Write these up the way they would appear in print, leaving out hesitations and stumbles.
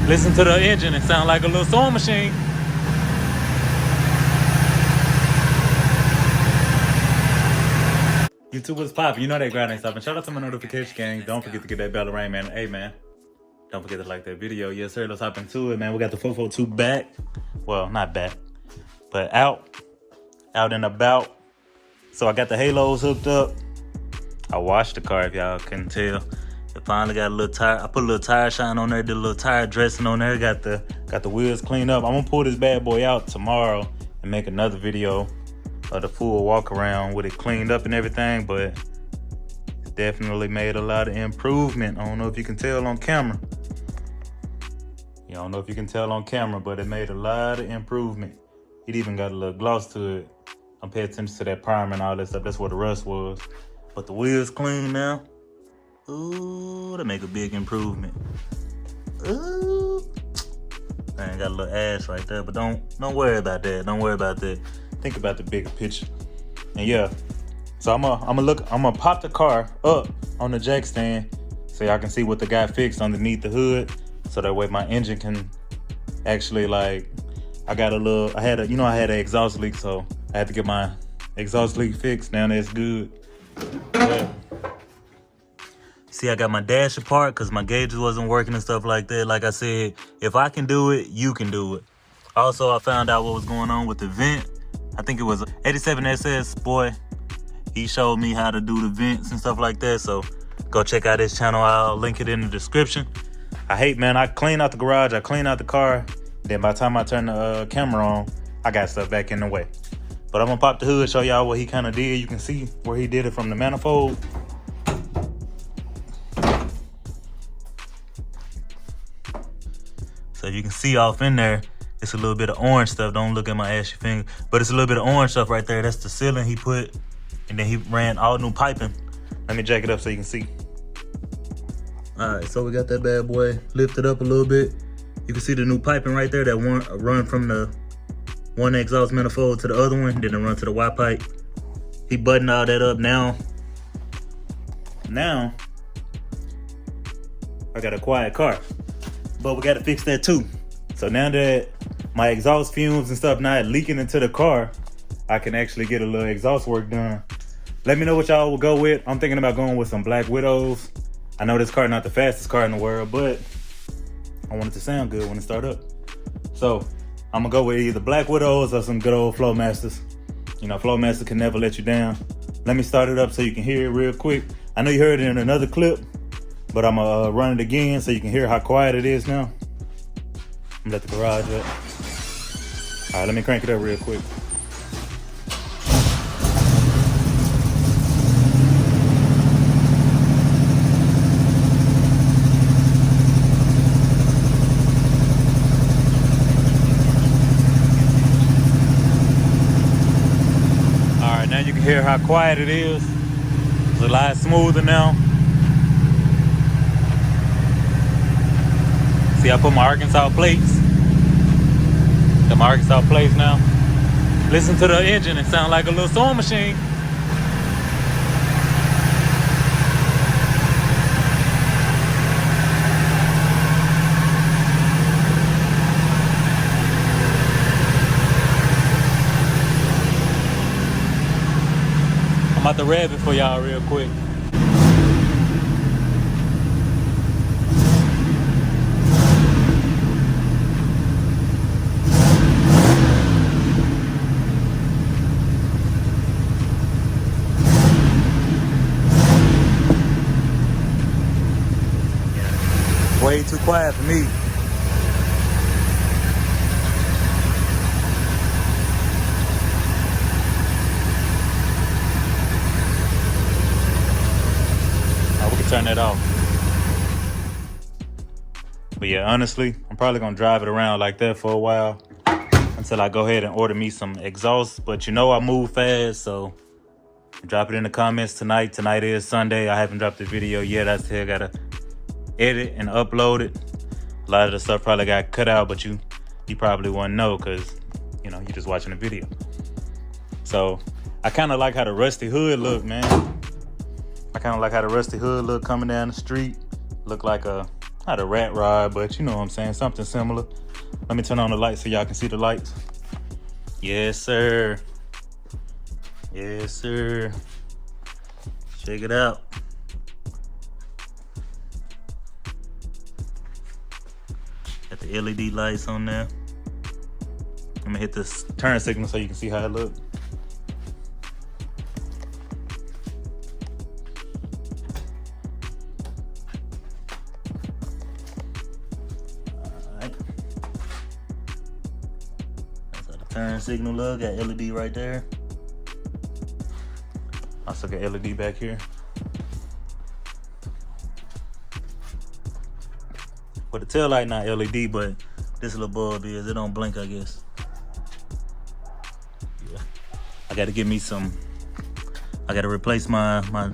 Listen to the engine, it sounds like a little sewing machine. YouTube was popping. You know they grinding stuff. And shout out to my notification gang. Don't forget to get that bell ring, man. Hey, man. Don't forget to like that video. Yes, sir. Let's hop into it, man. We got the 442 back. Well, not back, but out and about. So I got the halos hooked up. I washed the car, if y'all can tell. It finally got a little tire. I put a little tire shine on there, did a little tire dressing on there. Got the wheels cleaned up. I'm gonna pull this bad boy out tomorrow and make another video of the full walk around with it cleaned up and everything, but it's definitely made a lot of improvement. I don't know if you can tell on camera. I don't know if you can tell on camera, but it made a lot of improvement. It even got a little gloss to it. I'm paying attention to that primer and all that stuff. That's where the rust was. But the wheels clean now. Ooh, that make a big improvement. Ooh. Man, got a little ash right there, but don't worry about that. Don't worry about that. Think about the bigger picture. And yeah, so I'm gonna pop the car up on the jack stand so y'all can see what the guy fixed underneath the hood, so that way my engine can actually, like, I had an exhaust leak, so I had to get my exhaust leak fixed. Now that's good. But, see, I got my dash apart because my gauges wasn't working and stuff like that. Like I said, if I can do it, you can do it. Also, I found out what was going on with the vent. I think it was 87SS, boy. He showed me how to do the vents and stuff like that. So go check out his channel. I'll link it in the description. I clean out the garage, I clean out the car. Then by the time I turn the camera on, I got stuff back in the way. But I'm gonna pop the hood, show y'all what he kind of did. You can see where he did it from the manifold. So you can see off in there, it's a little bit of orange stuff. Don't look at my ashy finger, but it's a little bit of orange stuff right there. That's the sealant he put, and then he ran all new piping. Let me jack it up so you can see. All right, so we got that bad boy lifted up a little bit. You can see the new piping right there that run from the one exhaust manifold to the other one, then it run to the Y pipe. He buttoned all that up now. Now, I got a quiet car, but we got to fix that too. So now that my exhaust fumes and stuff not leaking into the car, I can actually get a little exhaust work done. Let me know what y'all will go with. I'm thinking about going with some Black Widows. I know this car not the fastest car in the world, but I want it to sound good when it start up. So I'm gonna go with either Black Widows or some good old Flowmasters. You know, Flowmaster can never let you down. Let me start it up so you can hear it real quick. I know you heard it in another clip, but I'm gonna run it again so you can hear how quiet it is now. I'm gonna let the garage up. All right, let me crank it up real quick. All right, now you can hear how quiet it is. It's a lot smoother now. See, I put my Arkansas plates. Got my Arkansas plates now. Listen to the engine, it sounds like a little sewing machine. I'm about to rev it for y'all real quick. Way too quiet for me. Oh, we can turn that off. But yeah, honestly, I'm probably gonna drive it around like that for a while until I go ahead and order me some exhaust. But you know I move fast, so drop it in the comments tonight. Tonight is Sunday. I haven't dropped the video yet. I still gotta edit and upload it. A lot of the stuff probably got cut out, but you probably wouldn't know because, you know, you're just watching the video. So I kind of like how the rusty hood look, man. I kind of like how the rusty hood look coming down the street. Look like a not a rat rod, but you know what I'm saying, something similar. Let me turn on the lights so y'all can see the lights. Yes, sir. Yes, sir. Check it out. Got the LED lights on there. I'm gonna hit this turn signal so you can see how it looks. Alright. That's how the turn signal look. Got LED right there. Also got LED back here. But the tail light not LED, but this little bulb is. It don't blink, I guess. Yeah. I gotta get me some. I gotta replace my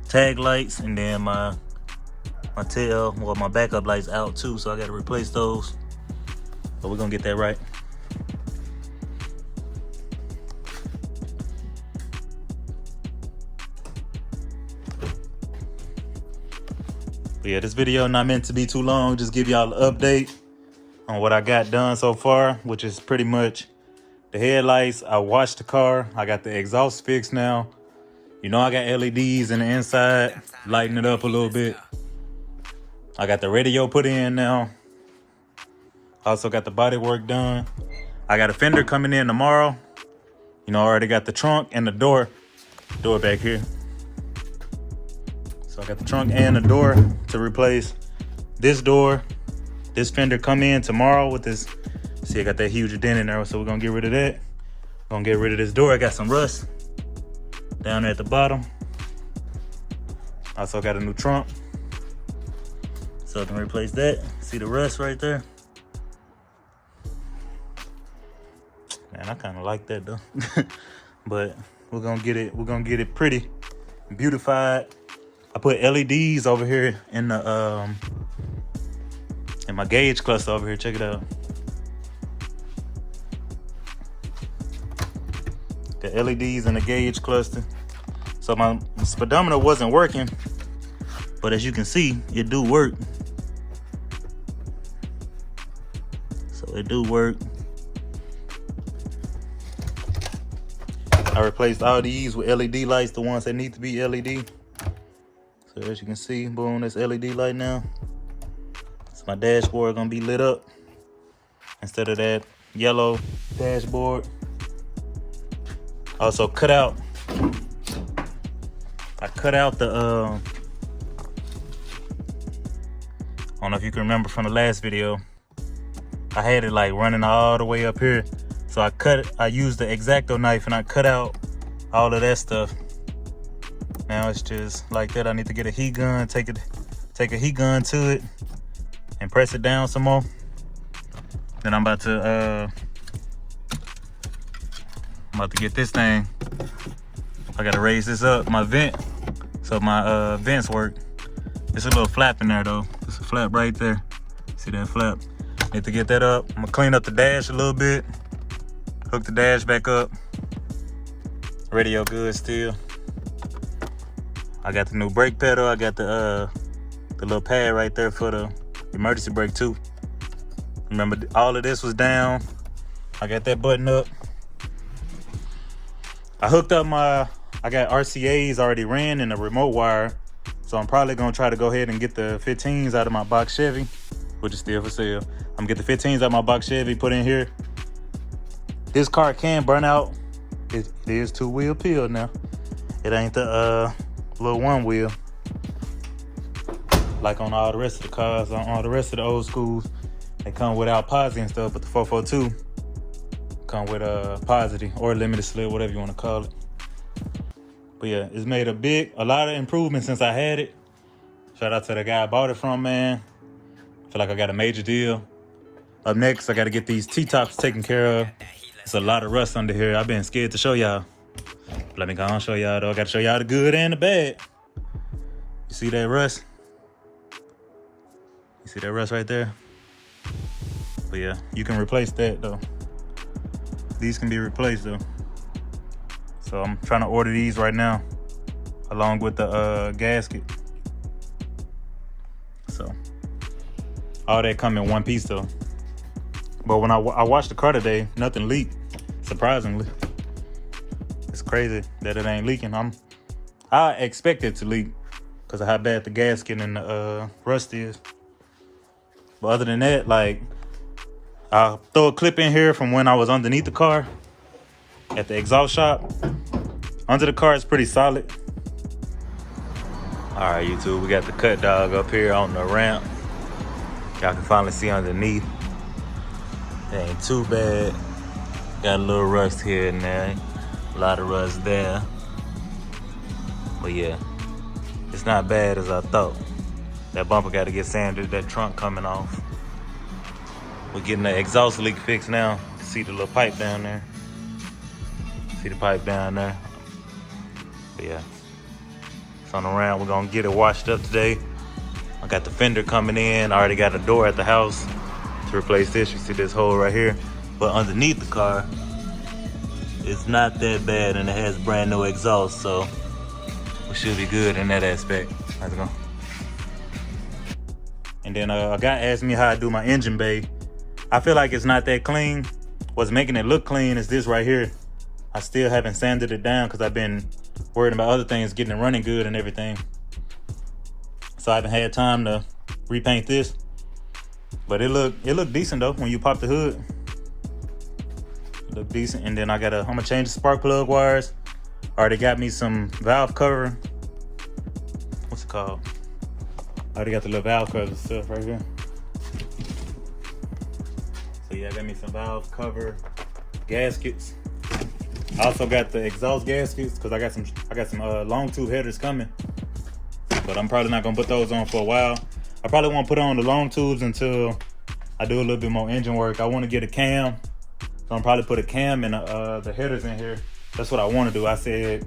tag lights, and then my tail, well, my backup lights out too. So I gotta replace those. But we're gonna get that right. But yeah, this video not meant to be too long. Just give y'all an update on what I got done so far, which is pretty much the headlights. I washed the car. I got the exhaust fixed now. You know, I got LEDs in the inside, lighten it up a little bit. I got the radio put in now. Also got the body work done. I got a fender coming in tomorrow. You know, I already got the trunk and the door back here. So I got the trunk and the door to replace this door. This fender come in tomorrow with this. See, I got that huge dent in there, so we're gonna get rid of that. Gonna get rid of this door. I got some rust down there at the bottom. Also got a new trunk, so I can replace that. See the rust right there? Man, I kind of like that though. But we're gonna get it pretty beautified. I put LEDs over here in the in my gauge cluster over here. Check it out. The LEDs in the gauge cluster. So my speedometer wasn't working, but as you can see, it do work. So it do work. I replaced all these with LED lights, the ones that need to be LED. So as you can see, boom, that's LED light now. So my dashboard gonna be lit up instead of that yellow dashboard. Also I cut out the I don't know if you can remember from the last video. I had it like running all the way up here. So I used the X-Acto knife and I cut out all of that stuff. Now it's just like that. I need to get a heat gun, take a heat gun to it and press it down some more. Then I'm about to get this thing. I gotta raise this up, my vent, so my vents work. There's a little flap in there though. There's a flap right there. See that flap? Need to get that up. I'm gonna clean up the dash a little bit. Hook the dash back up. Radio good still. I got the new brake pedal. I got the little pad right there for the emergency brake too. Remember, all of this was down. I got that button up. I hooked up I got RCAs already ran in a remote wire. So I'm probably gonna try to go ahead and get the 15s out of my box Chevy, which is still for sale. I'm gonna get the 15s out of my box Chevy, put in here. This car can burn out. It is 2-wheel peel now. It ain't the little 1-wheel like on all the rest of the cars, on all the rest of the old schools. They come without posi and stuff, but the 442 come with a posi or limited slip, whatever you want to call it. But yeah, it's made a lot of improvements since I had it. Shout out to the guy I bought it from, man. I feel like I got a major deal. Up next, I got to get these T-tops taken care of. It's a lot of rust under here. I've been scared to show y'all. Let me go on and show y'all though. I got to show y'all the good and the bad. You see that rust? You see that rust right there? But yeah, you can replace that though. These can be replaced though. So I'm trying to order these right now, along with the gasket. So all that come in one piece though. But when I watched the car today, nothing leaked, surprisingly. It's crazy that it ain't leaking. I expect it to leak because of how bad the gasket and the rust is. But other than that, like, I'll throw a clip in here from when I was underneath the car at the exhaust shop. Under the car is pretty solid. All right, YouTube, we got the cut dog up here on the ramp. Y'all can finally see underneath. It ain't too bad. Got a little rust here and there. A lot of rust there. But yeah, it's not bad as I thought. That bumper got to get sanded, that trunk coming off. We're getting the exhaust leak fixed now. See the little pipe down there. See the pipe down there. But yeah, it's on the ramp. We're gonna get it washed up today. I got the fender coming in. I already got a door at the house to replace this. You see this hole right here. But underneath the car, it's not that bad and it has brand new exhaust, so we should be good in that aspect. Let's go. And then a guy asked me how I do my engine bay. I feel like it's not that clean. What's making it look clean is this right here. I still haven't sanded it down because I've been worried about other things getting it running good and everything. So I haven't had time to repaint this. But it look decent though when you pop the hood. It look decent. And then I'm gonna change the spark plug wires. Already got me some valve cover. What's it called? I already got the little valve cover stuff right here. So yeah, I got me some valve cover gaskets. I also got the exhaust gaskets because I got some long tube headers coming. But I'm probably not gonna put those on for a while. I probably won't put on the long tubes until I do a little bit more engine work. I want to get a cam, so I'm probably put a cam and the headers in here. That's what I want to do. I said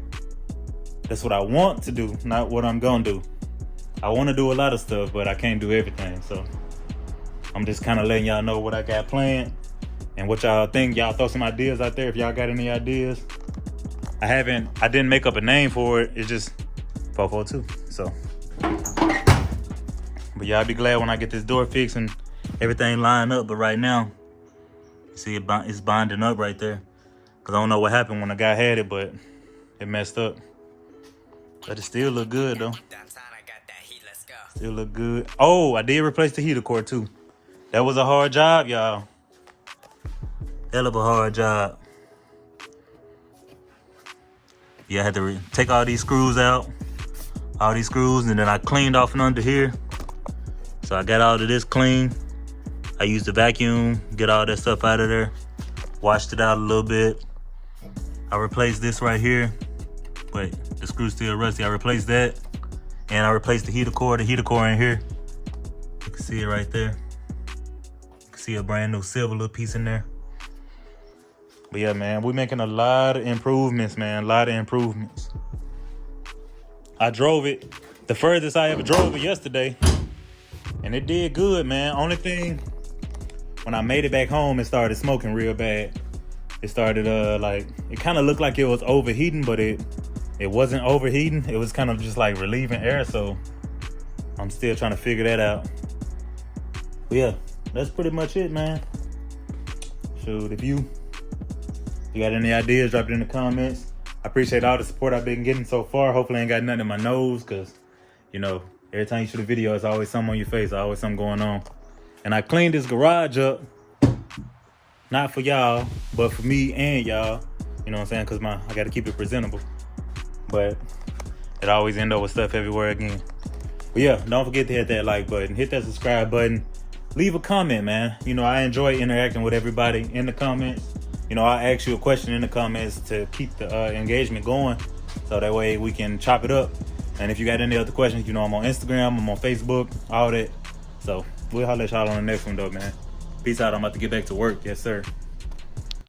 that's what I want to do, not what I'm gonna do. I want to do a lot of stuff, but I can't do everything. So I'm just kind of letting y'all know what I got planned and what y'all think. Y'all throw some ideas out there if y'all got any ideas. I didn't make up a name for it. It's just 442. So, but y'all be glad when I get this door fixed and everything lined up. But right now, you see it's bonding up right there. Cause I don't know what happened when the guy had it, but it messed up. But it still look good though. Still look good. Oh, I did replace the heater core too. That was a hard job, y'all. Hell of a hard job. Yeah, I had to take all these screws out. All these screws, and then I cleaned off and under here. So I got all of this clean. I used the vacuum, get all that stuff out of there. Washed it out a little bit. I replaced this right here. Wait, the screw's still rusty. I replaced that. And I replaced the heater core in here. You can see it right there. You can see a brand new silver little piece in there. But yeah, man, we're making a lot of improvements, man. A lot of improvements. I drove it, the furthest I ever drove it yesterday. And it did good, man. Only thing, when I made it back home, it started smoking real bad. It started, it kind of looked like it was overheating, but it wasn't overheating. It was kind of just like relieving air, so I'm still trying to figure that out. But yeah, that's pretty much it, man. Shoot, if you got any ideas, drop it in the comments. I appreciate all the support I've been getting so far. Hopefully I ain't got nothing in my nose, because, you know, every time you shoot a video, there's always something on your face, always something going on. And I cleaned this garage up, not for y'all, but for me and y'all. You know what I'm saying? Because I got to keep it presentable. But it always end up with stuff everywhere again. But yeah, don't forget to hit that like button, hit that subscribe button, leave a comment, man. You know, I enjoy interacting with everybody in the comments. You know, I ask you a question in the comments to keep the engagement going, so that way we can chop it up. And if you got any other questions, you know, I'm on Instagram, I'm on Facebook, all that. So we'll holler at y'all on the next one though, man. Peace out. I'm about to get back to work. Yes, sir.